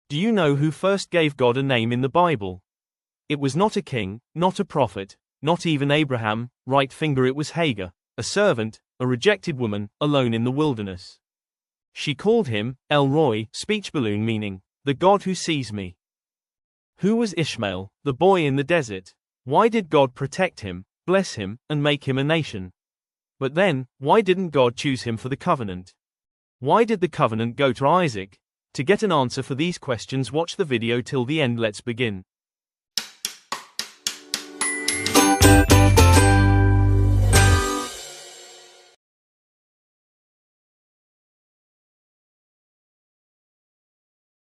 Do you know who first gave God a name in the Bible? It was not a king, not a prophet, not even Abraham, right finger, it was Hagar, a servant, a rejected woman, alone in the wilderness. She called him El Roi, speech balloon meaning, the God who sees me. Who was Ishmael, the boy in the desert? Why did God protect him, bless him, and make him a nation? But then, why didn't God choose him for the covenant? Why did the covenant go to Isaac? To get an answer for these questions, watch the video till the end. Let's begin.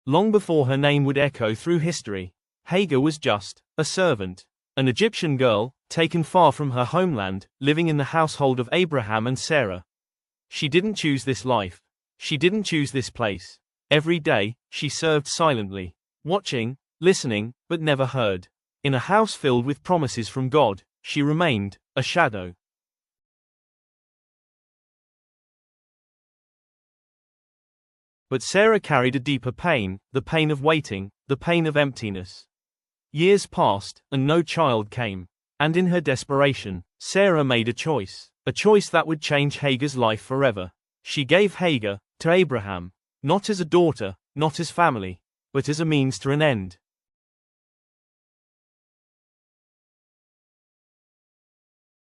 Long before her name would echo through history, Hagar was just a servant, an Egyptian girl, taken far from her homeland, living in the household of Abraham and Sarah. She didn't choose this life. She didn't choose this place. Every day, she served silently, watching, listening, but never heard. In a house filled with promises from God, she remained a shadow. But Sarah carried a deeper pain, the pain of waiting, the pain of emptiness. Years passed, and no child came. And in her desperation, Sarah made a choice that would change Hagar's life forever. She gave Hagar to Abraham, not as a daughter, not as family, but as a means to an end.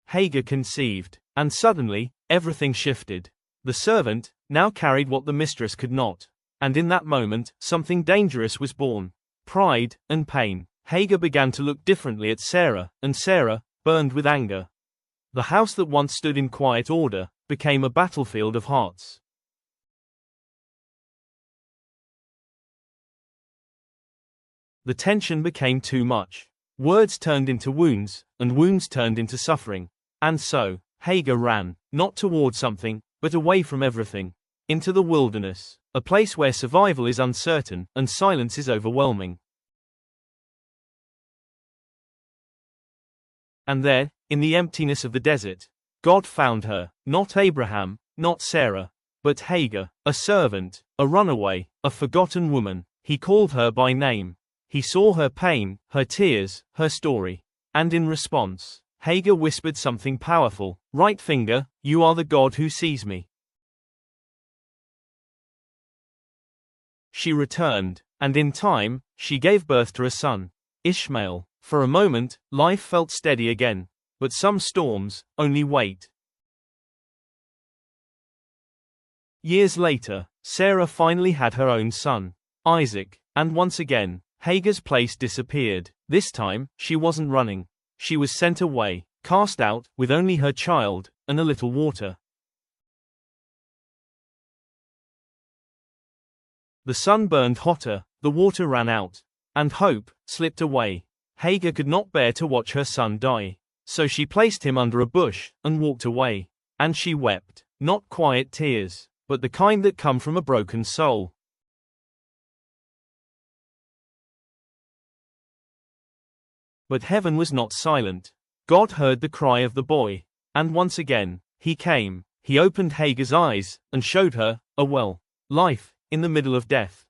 Hagar conceived, and suddenly, everything shifted. The servant now carried what the mistress could not. And in that moment, something dangerous was born. Pride and pain. Hagar began to look differently at Sarah, and Sarah, burned with anger. The house that once stood in quiet order, became a battlefield of hearts. The tension became too much. Words turned into wounds, and wounds turned into suffering. And so, Hagar ran, not toward something, but away from everything, into the wilderness, a place where survival is uncertain, and silence is overwhelming. And there, in the emptiness of the desert, God found her, not Abraham, not Sarah, but Hagar, a servant, a runaway, a forgotten woman. He called her by name. He saw her pain, her tears, her story. And in response, Hagar whispered something powerful, "Right finger, you are the God who sees me." She returned, and in time, she gave birth to a son, Ishmael. For a moment, life felt steady again. But some storms only wait. Years later, Sarah finally had her own son, Isaac, and once again, Hagar's place disappeared. This time, she wasn't running. She was sent away, cast out, with only her child, and a little water. The sun burned hotter, the water ran out, and hope slipped away. Hagar could not bear to watch her son die. So she placed him under a bush, and walked away. And she wept, not quiet tears, but the kind that come from a broken soul. But heaven was not silent. God heard the cry of the boy. And once again, he came. He opened Hagar's eyes, and showed her life, in the middle of death.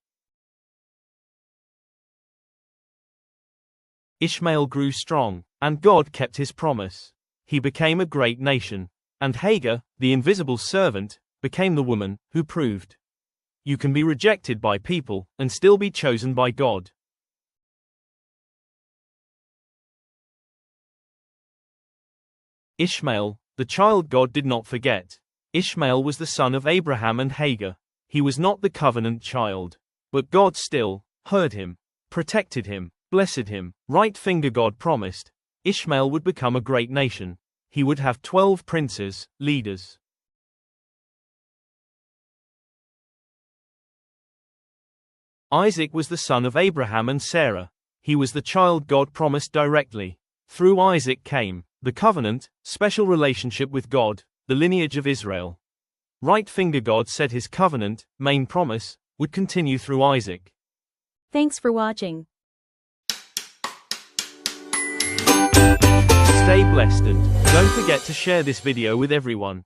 Ishmael grew strong, and God kept his promise. He became a great nation. And Hagar, the invisible servant, became the woman who proved you can be rejected by people and still be chosen by God. Ishmael, the child God did not forget. Ishmael was the son of Abraham and Hagar. He was not the covenant child. But God still heard him, protected him, blessed him. Right finger, God promised Ishmael would become a great nation. He would have 12 princes, leaders. Isaac was the son of Abraham and Sarah. He was the child God promised directly. Through Isaac came the covenant, special relationship with God, the lineage of Israel. Right finger, God said his covenant, main promise, would continue through Isaac. Thanks for watching. Stay blessed and don't forget to share this video with everyone.